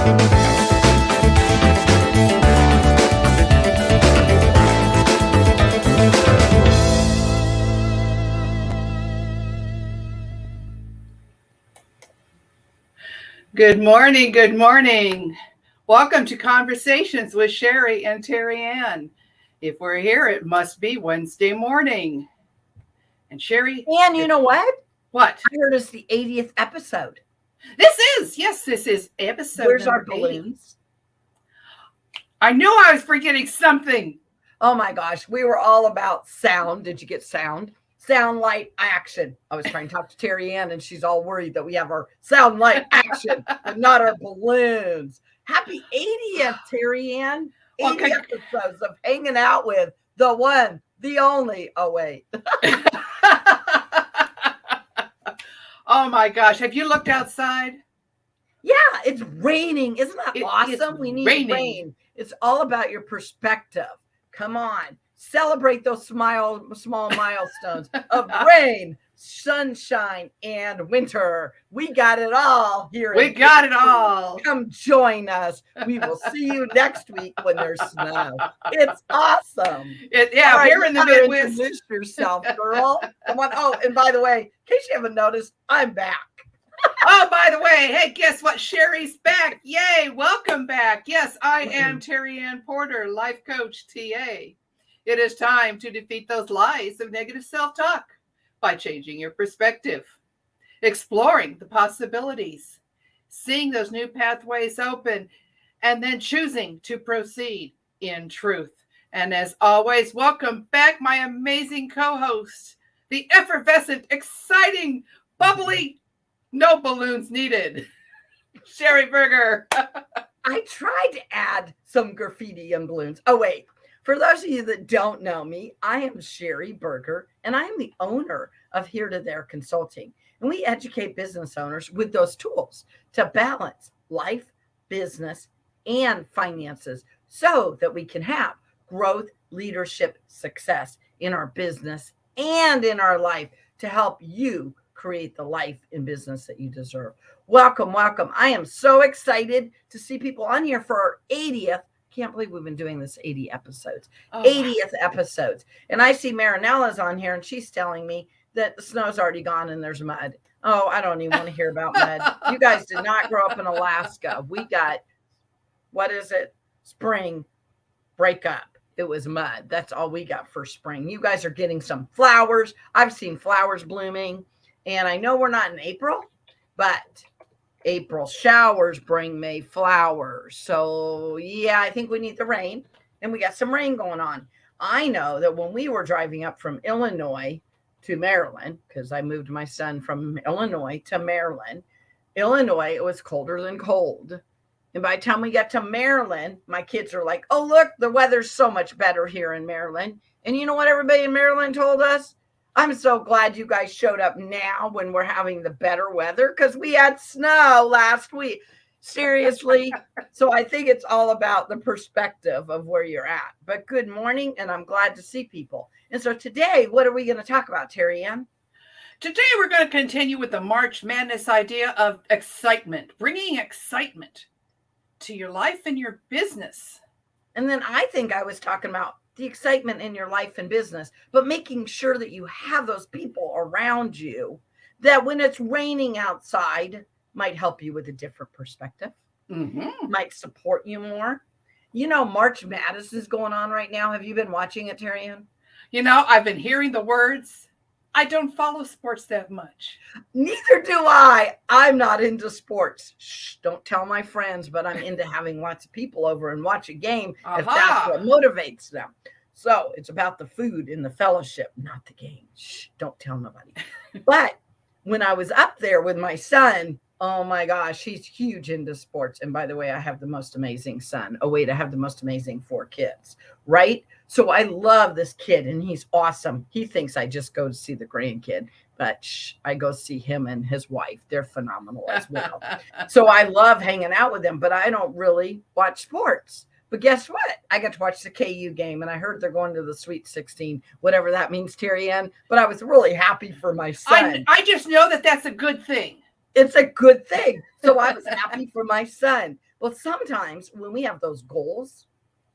Good morning. Good morning. Welcome to Conversations with Sheri and TerryAnn. If we're here, it must be Wednesday morning. And Sheri, and you know what? What? I heard it's the 80th episode. This is episode Where's number our balloons? 80. I knew I was forgetting something. Oh my gosh, we were all about sound. Did you get sound? Sound, light, action. I was trying to talk to TerryAnn, and she's all worried that we have our sound, light, action, but not our balloons. Happy 80th, TerryAnn. 80 episodes of hanging out with the one, the only. Oh, wait. Oh my gosh. Have you looked outside? Yeah, it's raining. Isn't that awesome? We need rain. It's all about your perspective. Come on. Celebrate those small milestones of rain, sunshine, and winter. We got it all here. We got it all. Come join us. We will see you next week when there's snow. It's awesome. Right, here in the Midwest. Introduce yourself, girl. Come on. Oh, and by the way, in case you haven't noticed, I'm back. Oh, by the way, hey, guess what? Sheri's back. Yay. Welcome back. Yes, I am TerryAnn Porter, life coach, TA. It is time to defeat those lies of negative self-talk by changing your perspective, exploring the possibilities, seeing those new pathways open, and then choosing to proceed in truth. And as always, welcome back my amazing co-host, the effervescent, exciting, bubbly, no balloons needed, Sheri Berger. I tried to add some graffiti and balloons. Oh, wait. For those of you that don't know me, I am Sheri Berger, and I am the owner of Here to There Consulting. And we educate business owners with those tools to balance life, business, and finances so that we can have growth, leadership, success in our business and in our life to help you create the life and business that you deserve. Welcome, welcome. I am so excited to see people on here for our 80th. Can't believe we've been doing this 80 episodes, 80th episodes. And I see Marinella's on here and she's telling me that the snow's already gone and there's mud. Oh, I don't even want to hear about mud. You guys did not grow up in Alaska. We got, what is it? Spring breakup. It was mud. That's all we got for spring. You guys are getting some flowers. I've seen flowers blooming. And I know we're not in April, but April showers bring May flowers. So, yeah, I think we need the rain. And we got some rain going on. I know that when we were driving up from Illinois to Maryland, because I moved my son from Illinois to Maryland, Illinois, it was colder than cold. And by the time we got to Maryland, my kids are like, oh, look, the weather's so much better here in Maryland. And you know what everybody in Maryland told us? I'm so glad you guys showed up now when we're having the better weather because we had snow last week. Seriously. So I think it's all about the perspective of where you're at. But good morning, and I'm glad to see people. And so today, what are we going to talk about, TerryAnn? Today, we're going to continue with the March Madness idea of excitement, bringing excitement to your life and your business. And then I think I was talking about the excitement in your life and business, but making sure that you have those people around you that when it's raining outside might help you with a different perspective, might support you more. You know, March Madness is going on right now. Have you been watching it, TerryAnn? You know, I've been hearing the words. I don't follow sports that much. Neither do I. I'm not into sports. Shh, don't tell my friends, but I'm into having lots of people over and watch a game if that's what motivates them. So it's about the food and the fellowship, not the game. Shh, don't tell nobody. But when I was up there with my son, oh my gosh, he's huge into sports. And by the way, I have the most amazing son. Oh, wait, I have the most amazing 4 kids, right? So I love this kid and he's awesome. He thinks I just go to see the grandkid, but I go see him and his wife. They're phenomenal as well. So I love hanging out with them, but I don't really watch sports. But guess what? I got to watch the KU game and I heard they're going to the Sweet 16, whatever that means, TerryAnn. But I was really happy for my son. I just know that that's a good thing. It's a good thing. So I was happy for my son. Well, sometimes when we have those goals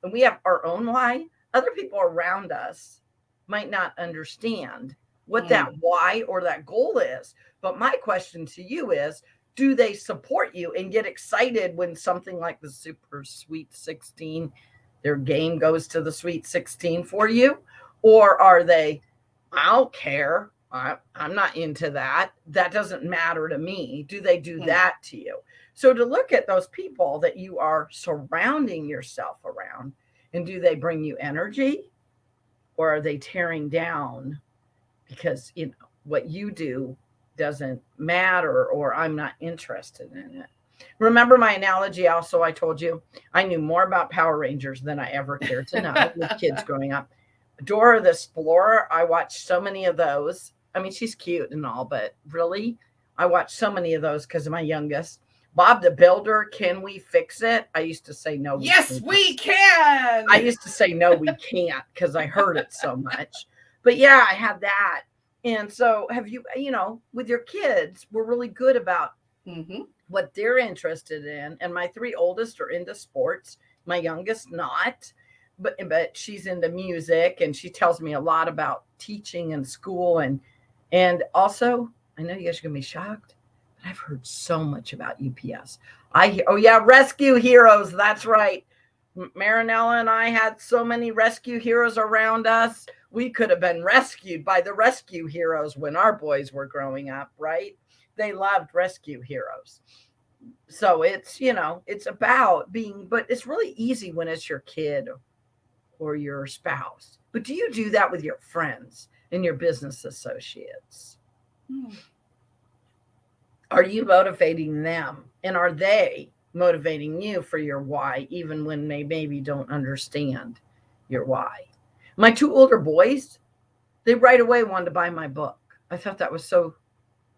and we have our own why, other people around us might not understand what that why or that goal is. But my question to you is, do they support you and get excited when something like the Super Sweet 16, their game goes to the Sweet 16 for you? Or are they, I don't care. I'm not into that. That doesn't matter to me. Do they do that to you? So to look at those people that you are surrounding yourself around, and do they bring you energy or are they tearing down because what you do doesn't matter or I'm not interested in it? Remember my analogy also I told you I knew more about Power Rangers than I ever cared to know with kids growing up. Dora the Explorer, I watched so many of those. I mean, she's cute and all, but really, I watched so many of those because of my youngest. Bob the Builder, can we fix it? I used to say no. Yes, we can. I used to say no, we can't because I heard it so much. But yeah, I had that. And so have you, with your kids, we're really good about what they're interested in. And my three oldest are into sports, my youngest not. But she's into music and she tells me a lot about teaching and school and also I know you guys are gonna be shocked, but I've heard so much about UPS. Oh yeah, rescue heroes. That's right. Marinella and I had so many rescue heroes around us. We could have been rescued by the rescue heroes when our boys were growing up, right? They loved rescue heroes. So it's about being, but it's really easy when it's your kid or your spouse. But do you do that with your friends and your business associates? Are you motivating them? And are they motivating you for your why, even when they maybe don't understand your why? My two older boys, they right away wanted to buy my book. I thought that was so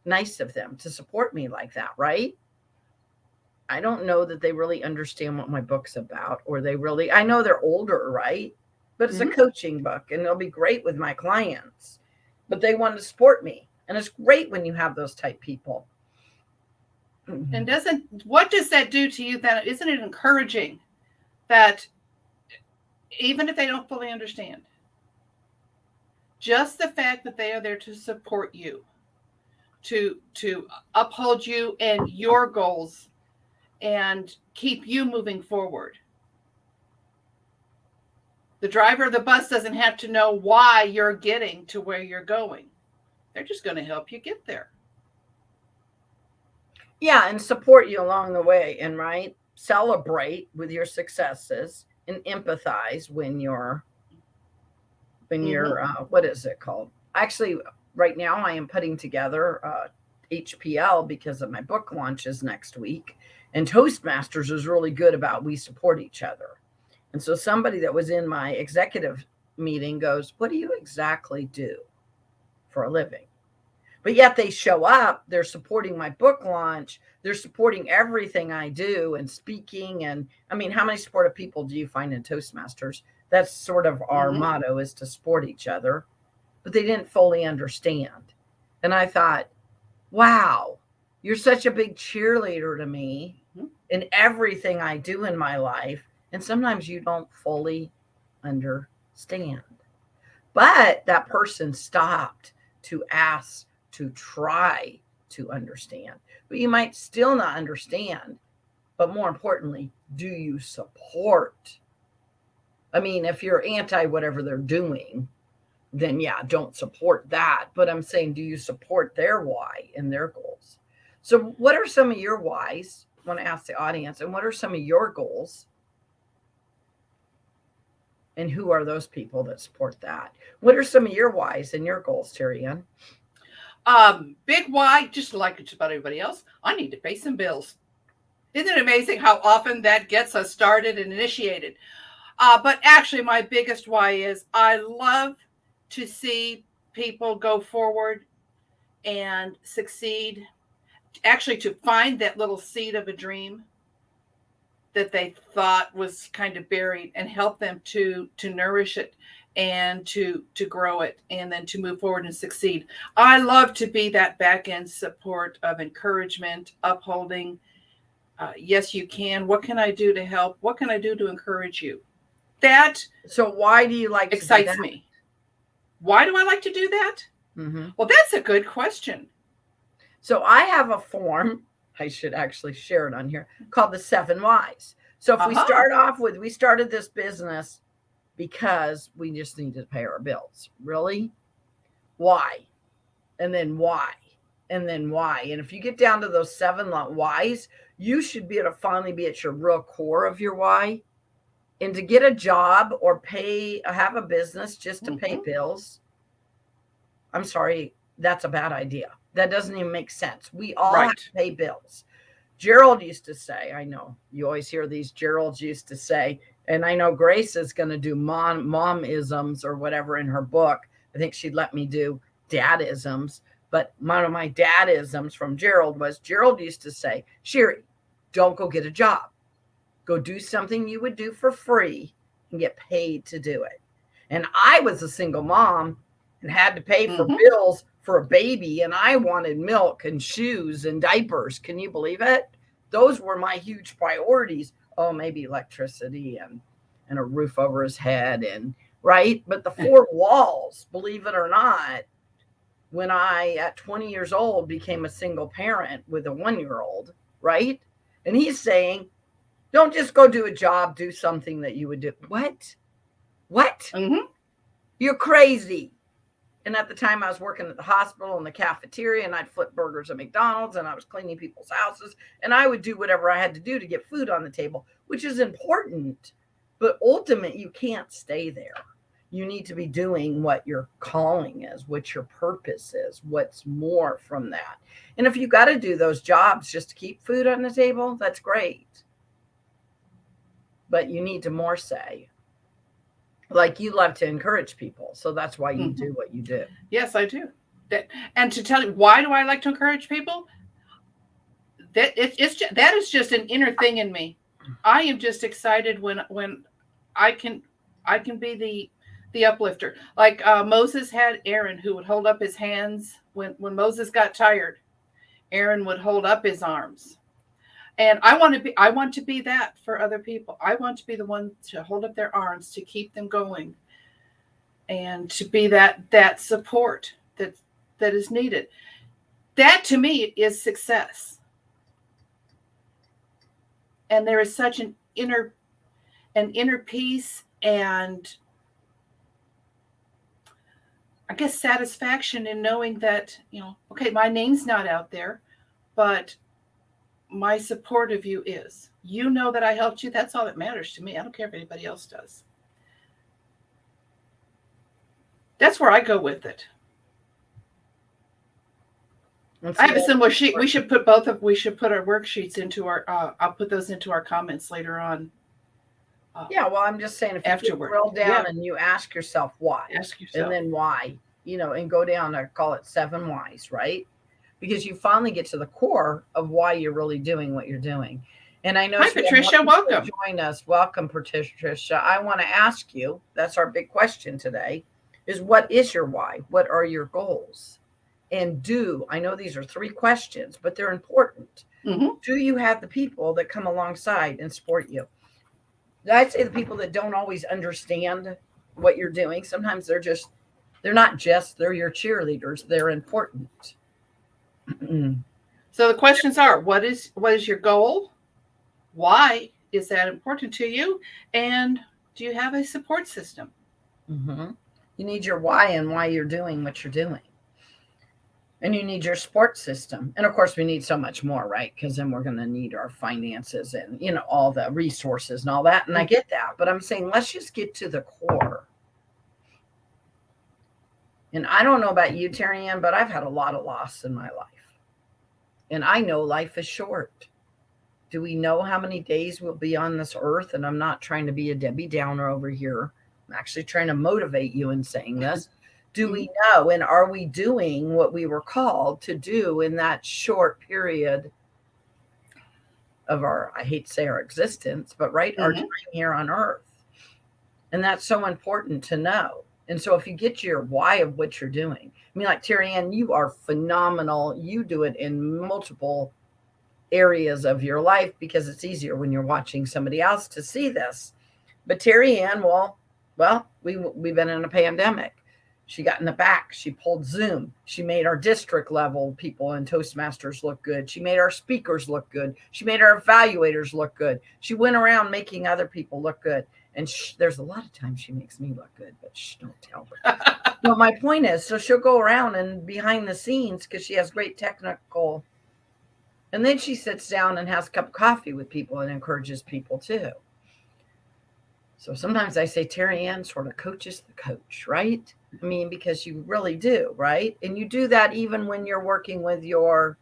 nice of them to support me like that, right? I don't know that they really understand what my book's about, or I know they're older, right? But it's a coaching book and it'll be great with my clients. But they want to support me. And it's great when you have those type people. And what does that do to you then? Isn't it encouraging that even if they don't fully understand, just the fact that they are there to support you, to uphold you and your goals and keep you moving forward. The driver of the bus doesn't have to know why you're getting to where you're going. They're just going to help you get there. Yeah, and support you along the way and celebrate with your successes and empathize when you're what is it called? Actually, right now I am putting together HPL because of my book launches next week. And Toastmasters is really good about we support each other. And so somebody that was in my executive meeting goes, what do you exactly do for a living? But yet they show up, they're supporting my book launch, they're supporting everything I do and speaking. And I mean, how many supportive people do you find in Toastmasters? That's sort of our motto, is to support each other. But they didn't fully understand. And I thought, wow, you're such a big cheerleader to me in everything I do in my life. And sometimes you don't fully understand. But that person stopped to ask, to try to understand. But you might still not understand. But more importantly, do you support? I mean, if you're anti whatever they're doing, then yeah, don't support that. But I'm saying, do you support their why and their goals? So what are some of your whys? I want to ask the audience, and what are some of your goals? And who are those people that support that? What are some of your whys and your goals, TerryAnn? Big why, just like just about everybody else, I need to pay some bills. Isn't it amazing how often that gets us started and initiated? But actually, my biggest why is I love to see people go forward and succeed. Actually, to find that little seed of a dream that they thought was kind of buried and help them to nourish it and to grow it and then to move forward and succeed. I love to be that back end support of encouragement, upholding, Yes, you can. What can I do to help? What can I do to encourage you? That So why do you like to do excites that? me. Why do I like to do that? Mm-hmm. Well, that's a good question. So I have a form, I should actually share it on here, called the 7 Whys. So if we Uh-huh. start off with, we started this business because we just needed to pay our bills. Really? Why? And then why? And then why? And if you get down to those 7 whys, you should be able to finally be at your real core of your why. And to get a job or have a business just to pay bills, I'm sorry, that's a bad idea. That doesn't even make sense. We all have Right. to pay bills. Gerald used to say, I know you always hear these Geralds used to say, and I know Grace is going to do mom-isms or whatever in her book. I think she'd let me do dad-isms. But one of my dad-isms from Gerald was Gerald used to say, Sheri, don't go get a job. Go do something you would do for free and get paid to do it. And I was a single mom and had to pay for Mm-hmm. bills for a baby, and I wanted milk and shoes and diapers. Can you believe it? Those were my huge priorities. Oh, maybe electricity and a roof over his head and right. But the 4 walls, believe it or not, when I at 20 years old became a single parent with a 1-year-old, right? And he's saying, don't just go do a job, do something that you would do. What? What? Mm-hmm. You're crazy. And at the time, I was working at the hospital in the cafeteria, and I'd flip burgers at McDonald's, and I was cleaning people's houses, and I would do whatever I had to do to get food on the table, which is important. But ultimately, you can't stay there. You need to be doing what your calling is, what your purpose is, what's more from that. And if you got to do those jobs just to keep food on the table, that's great. But you need to more say, like you love to encourage people. So that's why you Mm-hmm. do what you do. Yes, I do. That, and to tell you why do I like to encourage people? That is just an inner thing in me. I am just excited when I can I can be the uplifter. Like Moses had Aaron who would hold up his hands when Moses got tired. Aaron would hold up his arms. And I want to be that for other people. I want to be the one to hold up their arms to keep them going and to be that support that is needed. That to me is success. And there is such an inner peace and I guess satisfaction in knowing that, okay, my name's not out there, but my support of you is. You know that I helped you. That's all that matters to me. I don't care if anybody else does. That's where I go with it. And I see, have a similar sheet. We should put our worksheets into our I'll put those into our comments later on. yeah, well, I'm just saying if you Afterward. drill down Yeah. and you ask yourself why, Ask and yourself. then why, and go down, I call it 7 whys, right? Because you finally get to the core of why you're really doing what you're doing. And I know Hi we have more Patricia, people welcome. join us. Welcome, Patricia. I want to ask you, that's our big question today, is what is your why? What are your goals? And I know these are 3 questions, but they're important. Mm-hmm. Do you have the people that come alongside and support you? I'd say the people that don't always understand what you're doing, sometimes they're your cheerleaders. They're important. So the questions are what is your goal? Why is that important to you? And do you have a support system? Mm-hmm. You need your why and why you're doing what you're doing. And you need your support system. And of course, we need so much more, right? Because then we're going to need our finances and, all the resources and all that. And I get that. But I'm saying, let's just get to the core. And I don't know about you, TerryAnn, but I've had a lot of loss in my life. And I know life is short. Do we know how many days we'll be on this earth? And I'm not trying to be a Debbie Downer over here. I'm actually trying to motivate you in saying this. Do we know, and are we doing what we were called to do in that short period of I hate to say our existence, but right, our time here on earth? And that's so important to know. And so if you get your why of what you're doing, I mean, like TerryAnn, you are phenomenal. You do it in multiple areas of your life because it's easier when you're watching somebody else to see this. But TerryAnn, we've been in a pandemic. She got in the back. She pulled Zoom. She made our district level people in Toastmasters look good. She made our speakers look good. She made our evaluators look good. She went around making other people look good. And there's a lot of times she makes me look good, but don't tell her. But my point is, so she'll go around and behind the scenes because she has great technical. And then she sits down and has a cup of coffee with people and encourages people too. So sometimes I say TerryAnn sort of coaches the coach, right? I mean, because you really do, right? And you do that even when you're working with you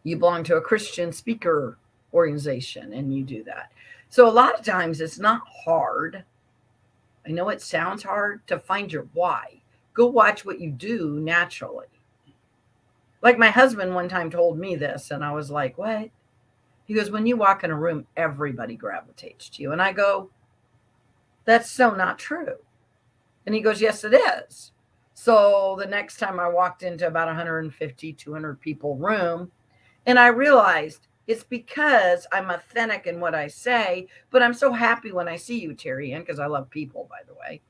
belong to a Christian speaker organization and you do that. So a lot of times it's not hard. I know it sounds hard to find your why. Go watch what you do naturally. Like my husband one time told me this and I was like, what? He goes, when you walk in a room, everybody gravitates to you. And I go, that's so not true. And he goes, yes, it is. So the next time I walked into about 150, 200 people room, and I realized it's because I'm authentic in what I say, but I'm so happy when I see you, TerryAnn, because I love people, by the way.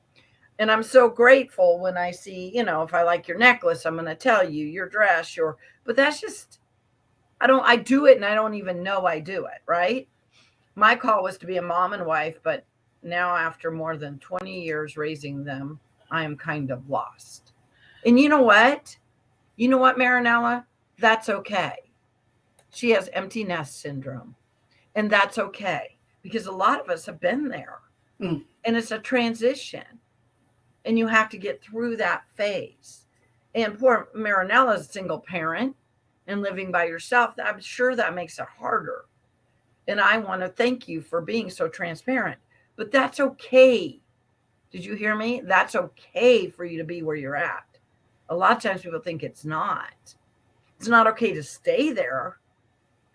And I'm so grateful when I see, if I like your necklace, I'm going to tell you, your dress, but that's just, I do it and I don't even know I do it, right? My call was to be a mom and wife, but now after more than 20 years raising them, I am kind of lost. And you know what? You know what, Marinella? That's okay. She has empty nest syndrome. And that's okay because a lot of us have been there. And it's a transition. And you have to get through that phase. And poor Marinella's a single parent and living by yourself. I'm sure that makes it harder. And I want to thank you for being so transparent. But that's okay. Did you hear me? That's okay for you to be where you're at. A lot of times people think it's not. It's not okay to stay there.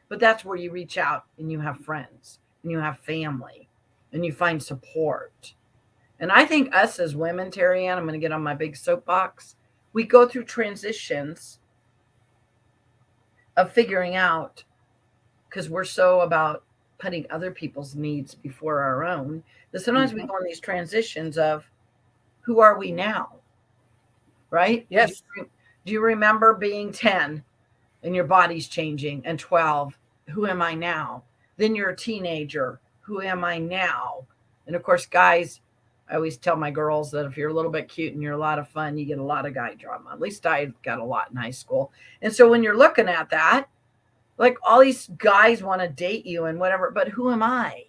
But that's where you reach out and you have friends and you have family and you find support. And I think us as women, TerryAnn, I'm going to get on my big soapbox. We go through transitions of figuring out, because we're so about putting other people's needs before our own, that sometimes we go on these transitions of who are we now? Right? Yes. Do you remember being 10 and your body's changing, and 12? Who am I now? Then you're a teenager. Who am I now? And of course, guys, I always tell my girls that if you're a little bit cute and you're a lot of fun, you get a lot of guy drama. At least I got a lot in high school. And so when you're looking at that, like all these guys want to date you and whatever, but who am I?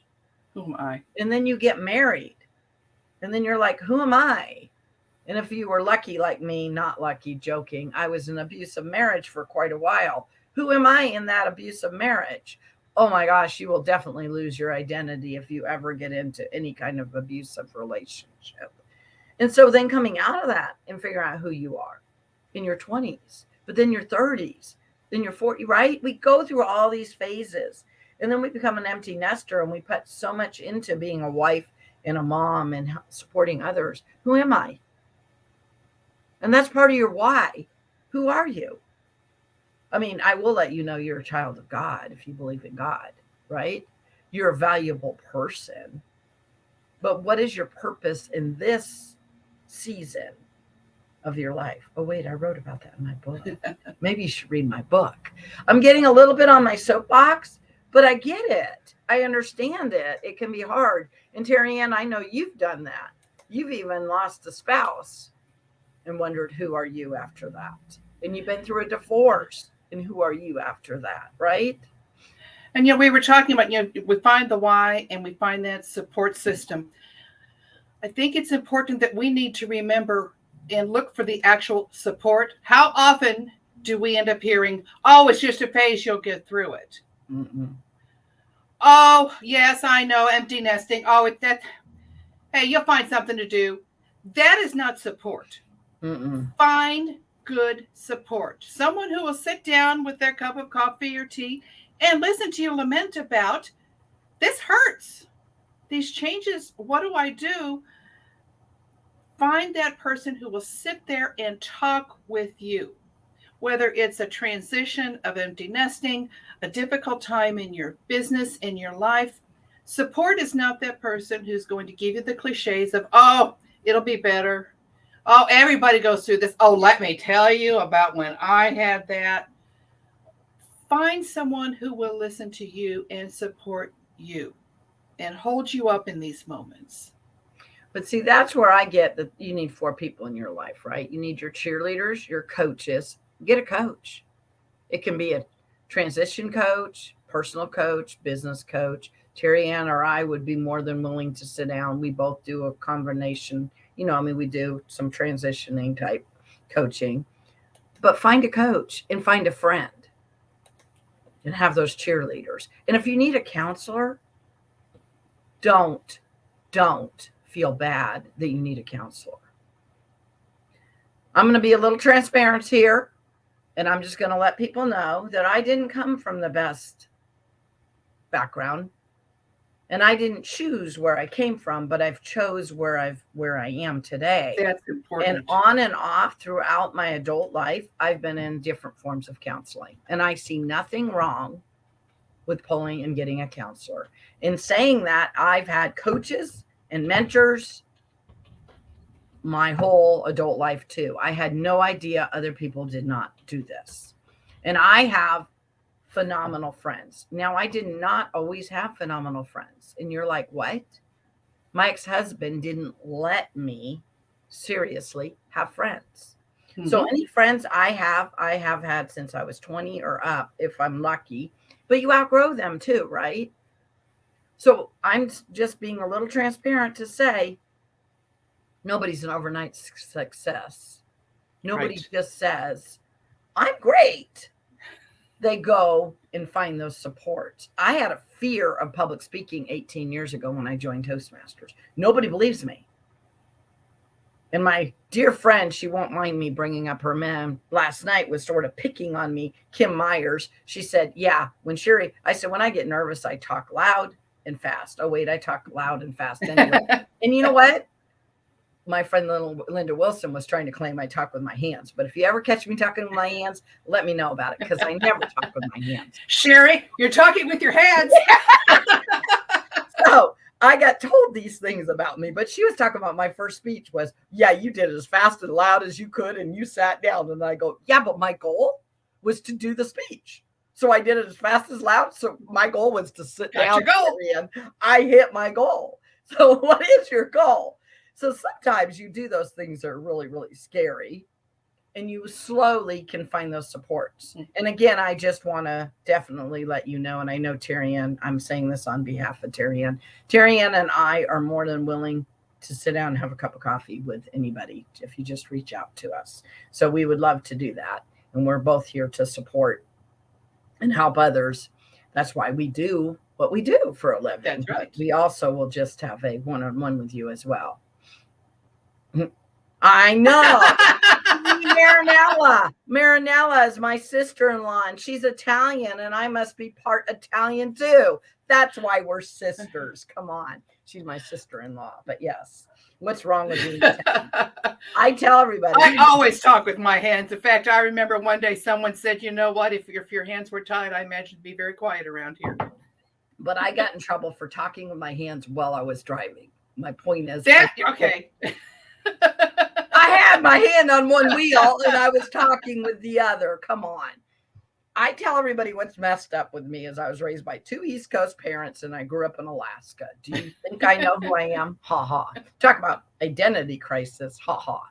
Who am I? And then you get married. And then you're like, who am I? And if you were lucky like me, not lucky, joking, I was in an abusive marriage for quite a while. Who am I in that abusive marriage? Oh my gosh, you will definitely lose your identity if you ever get into any kind of abusive relationship. And so then coming out of that and figuring out who you are in your 20s, but then your 30s, then your 40s, right? We go through all these phases and then we become an empty nester and we put so much into being a wife and a mom and supporting others. Who am I? And that's part of your why. Who are you? I mean, I will let you know you're a child of God if you believe in God, right? You're a valuable person. But what is your purpose in this season of your life? Oh, wait, I wrote about that in my book. Maybe you should read my book. I'm getting a little bit on my soapbox, but I get it. I understand it. It can be hard. And TerryAnn, I know you've done that. You've even lost a spouse and wondered, who are you after that? And you've been through a divorce. And who are you after that, right? And we were talking about, we find the why and we find that support system. I think it's important that we need to remember and look for the actual support. How often do we end up hearing, oh, it's just a phase, you'll get through it? Oh, yes, I know, empty nesting. Oh, hey, you'll find something to do. That is not support. Find good support. Someone who will sit down with their cup of coffee or tea and listen to you lament about, this hurts. These changes, what do I do? Find that person who will sit there and talk with you. whether it's a transition of empty nesting, a difficult time in your business, in your life. Support is not that person who's going to give you the cliches of, oh, it'll be better. Oh, everybody goes through this. Oh, let me tell you about when I had that. Find someone who will listen to you and support you and hold you up in these moments. But see, that's where I get that you need 4 people in your life, right? You need your cheerleaders, your coaches. Get a coach. It can be a transition coach, personal coach, business coach. TerryAnn or I would be more than willing to sit down. We both do a combination. We do some transitioning type coaching. But find a coach and find a friend and have those cheerleaders. And if you need a counselor, don't feel bad that you need a counselor. I'm going to be a little transparent here, and I'm just going to let people know that I didn't come from the best background, and I didn't choose where I came from, but I've chose where I am today. That's important. And on and off throughout my adult life, I've been in different forms of counseling, and I see nothing wrong with pulling and getting a counselor. In saying that, I've had coaches and mentors my whole adult life too. I had no idea other people did not do this. And I have phenomenal friends. Now, I did not always have phenomenal friends. And you're like, what? My ex-husband didn't let me seriously have friends. Mm-hmm. So any friends I have had since I was 20 or up, if I'm lucky, but you outgrow them too, right? So I'm just being a little transparent to say, nobody's an overnight success. Nobody just says, I'm great. They go and find those supports. I had a fear of public speaking 18 years ago when I joined Toastmasters. Nobody believes me. And my dear friend, she won't mind me bringing up her man last night, was sort of picking on me, Kim Myers. She said, yeah, I said, when I get nervous, I talk loud and fast. Oh, wait, I talk loud and fast anyway. And you know what? My friend Linda Wilson was trying to claim I talk with my hands. But if you ever catch me talking with my hands, let me know about it, because I never talk with my hands. Sheri, you're talking with your hands. So I got told these things about me, but she was talking about my first speech was, yeah, you did it as fast and loud as you could, and you sat down. And I go, yeah, but my goal was to do the speech. So I did it as fast as loud. So my goal was to sit down. And I hit my goal. So what is your goal? So sometimes you do those things that are really, really scary, and you slowly can find those supports. And again, I just want to definitely let you know, and I know TerryAnn, I'm saying this on behalf of TerryAnn. TerryAnn and I are more than willing to sit down and have a cup of coffee with anybody if you just reach out to us. So we would love to do that. And we're both here to support and help others. That's why we do what we do for a living. That's right. We also will just have a one-on-one with you as well. I know. Marinella is my sister-in-law, and she's Italian, and I must be part Italian too. That's why we're sisters. Come on. She's my sister-in-law. But yes, what's wrong with me? I tell everybody. I always talk with my hands. In fact, I remember one day someone said, you know what, if your hands were tied, I imagine it'd be very quiet around here. But I got in trouble for talking with my hands while I was driving. My point is. Okay. I had my hand on one wheel and I was talking with the other. Come on. I tell everybody what's messed up with me is I was raised by 2 East Coast parents and I grew up in Alaska. Do you think I know who I am? Ha ha. Talk about identity crisis. Ha ha.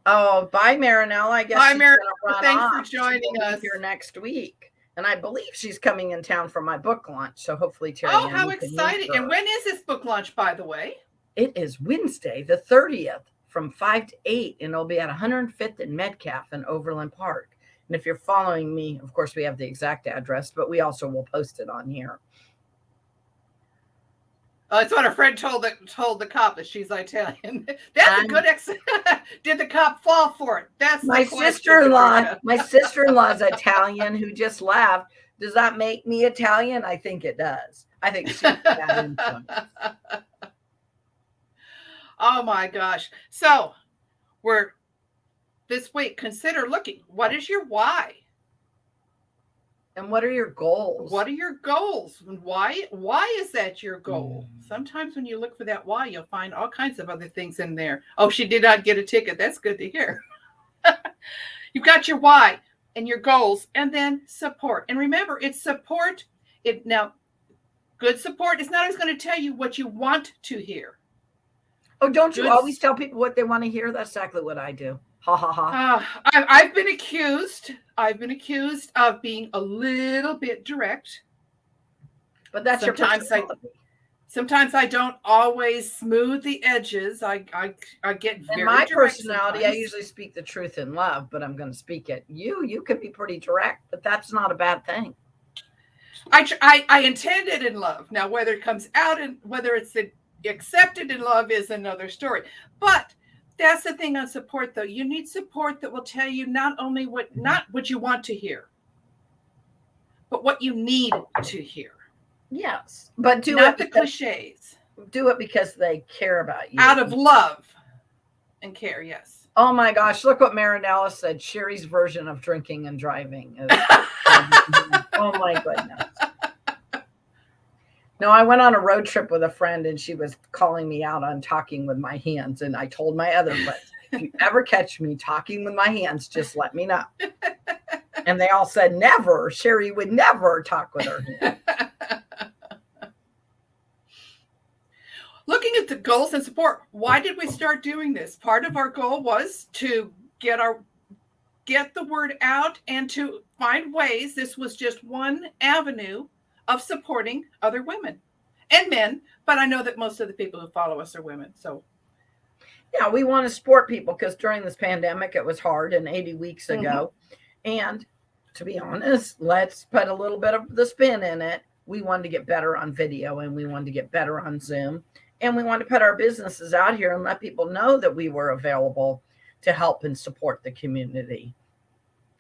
Oh, bye, Marinella. I guess. Bye, Marinella. Thanks for joining us here next week. And I believe she's coming in town for my book launch. So hopefully, TerryAnn. Oh, how exciting. And when is this book launch, by the way? It is Wednesday, the 30th, from 5 to 8. And it'll be at 105th and Metcalf in Overland Park. And if you're following me, of course, we have the exact address, but we also will post it on here. That's what a friend told the cop, that she's Italian. That's a good Did the cop fall for it? That's my sister-in-law. My sister-in-law is Italian who just left. Does that make me Italian? I think it does. I think she's Italian. Oh my gosh. So we're this week, consider looking. What is your why? And what are your goals? What are your goals? And why is that your goal? Sometimes when you look for that why, you'll find all kinds of other things in there. Oh, she did not get a ticket. That's good to hear. You've got your why and your goals, and then support. And remember, it's support. Good support is not always going to tell you what you want to hear. Oh, don't you always tell people what they want to hear? That's exactly what I do. Ha ha ha. I've been accused of being a little bit direct. But that's your personality. Sometimes I don't always smooth the edges. I get very in my direct personality. sometimes. I usually speak the truth in love, but I'm going to speak it. You can be pretty direct, but that's not a bad thing. I intend it in love. Now, whether it comes out and whether it's accepted in love is another story. But that's the thing on support, though. You need support that will tell you not what you want to hear, but what you need to hear. Yes, but not the cliches. Do it because they care about you. Out of love and care, yes. Oh my gosh, look what Marinella said. Sheri's version of drinking and driving. Oh my goodness. No, I went on a road trip with a friend and she was calling me out on talking with my hands. And I told my other friends, if you ever catch me talking with my hands, just let me know. And they all said, never. Sheri would never talk with her hands. Looking at the goals and support, why did we start doing this? Part of our goal was to get the word out and to find ways. This was just one avenue of supporting other women and men, but I know that most of the people who follow us are women. So yeah, we want to support people because during this pandemic, it was hard and 80 weeks ago. And to be honest, let's put a little bit of the spin in it. We wanted to get better on video and we wanted to get better on Zoom. And we wanted to put our businesses out here and let people know that we were available to help and support the community.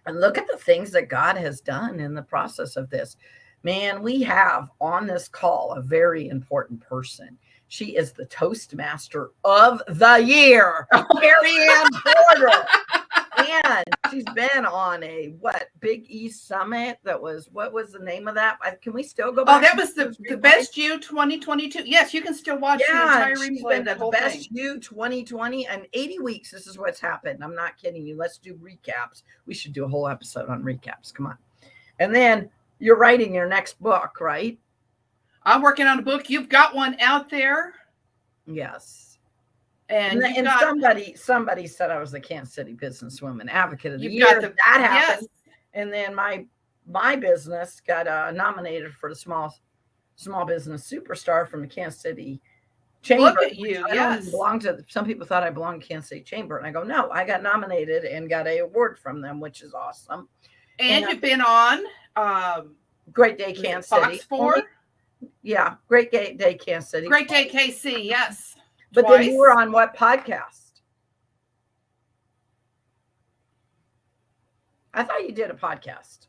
And look at the things that God has done in the process of this. Man, we have on this call a very important person. She is the Toastmaster of the year, TerryAnn Porter. And she's been on a Big East Summit. What was the name of that? Can we still go back? Oh, that was the Best You 2022. Yes, you can still watch the entire replay of that whole Best thing. You 2020 and 80 weeks. This is what's happened. I'm not kidding you. Let's do recaps. We should do a whole episode on recaps. Come on. And then you're writing your next book, right? I'm working on a book. You've got one out there. Yes. And somebody said I was the Kansas City Businesswoman Advocate of the Year. That happened. Yes. And then my business got nominated for the small business superstar from the Kansas City Chamber. Look at you. I don't belong to. Some people thought I belonged to Kansas City Chamber, and I go, no, I got nominated and got an award from them, which is awesome. And you've been on Great Day Kansas City. Yeah, Great Day Kansas City. Great Day KC. Yes. But then you were on what podcast? I thought you did a podcast.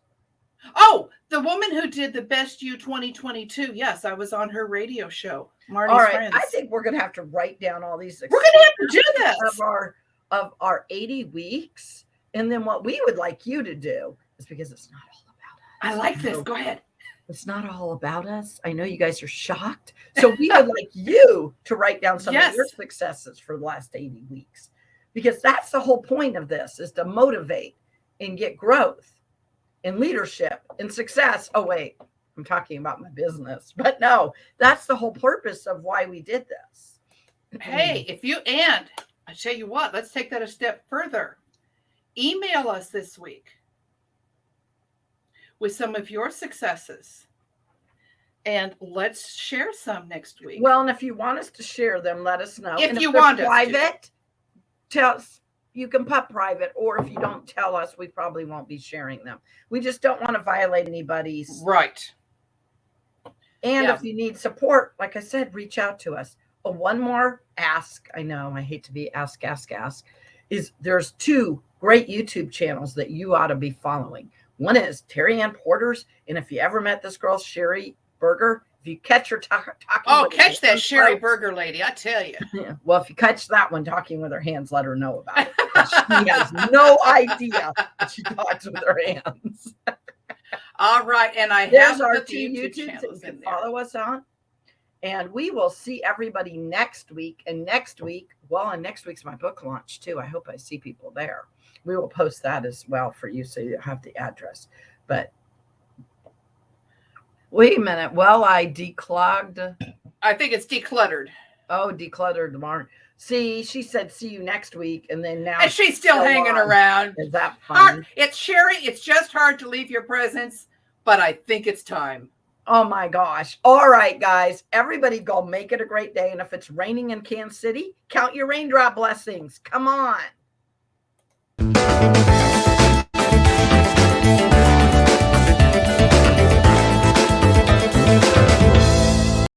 Oh, the woman who did the Best You 2022. Yes, I was on her radio show. Marnie's all right, Friends. I think we're going to have to write down all these. We're going to have to do this of our 80 weeks, and then what we would like you to do is because it's not all about us. I like this. Go ahead. It's not all about us. I know you guys are shocked. So we would like you to write down some of your successes for the last 80 weeks, because that's the whole point of this, is to motivate and get growth and leadership and success. Oh, wait, I'm talking about my business, but no, that's the whole purpose of why we did this. Hey, I tell you what, let's take that a step further. Email us this week with some of your successes, and let's share some next week. Well, and if you want us to share them, let us know. If you want us private, tell us. You can put private, or if you don't tell us, we probably won't be sharing them. We just don't want to violate anybody's right. And if you need support, like I said, reach out to us. Oh, one more ask. I know I hate to be ask. Is there's 2 great YouTube channels that you ought to be following. One is TerryAnn Porter's, and if you ever met this girl, Sheri Berger, If you catch her talking, Oh, with her catch that hands Sheri closed- Burger lady, I tell you. Yeah. Well, if you catch that one talking with her hands, let her know about it. 'Cause she has no idea that she talks with her hands. All right, and I There's have our put two the YouTube YouTubes that you channels can in there. follow us on. And we will see everybody next week. And next week's my book launch too. I hope I see people there. We will post that as well for you so you have the address. But wait a minute. Well, I declogged. I think it's decluttered. Oh, decluttered Martin. See, she said see you next week. And then now And she's still hanging on. around. Is that funny? It's Sheri. It's just hard to leave your presence, but I think it's time. Oh my gosh. All right, guys. Everybody go make it a great day. And if it's raining in Kansas City, count your raindrop blessings. Come on.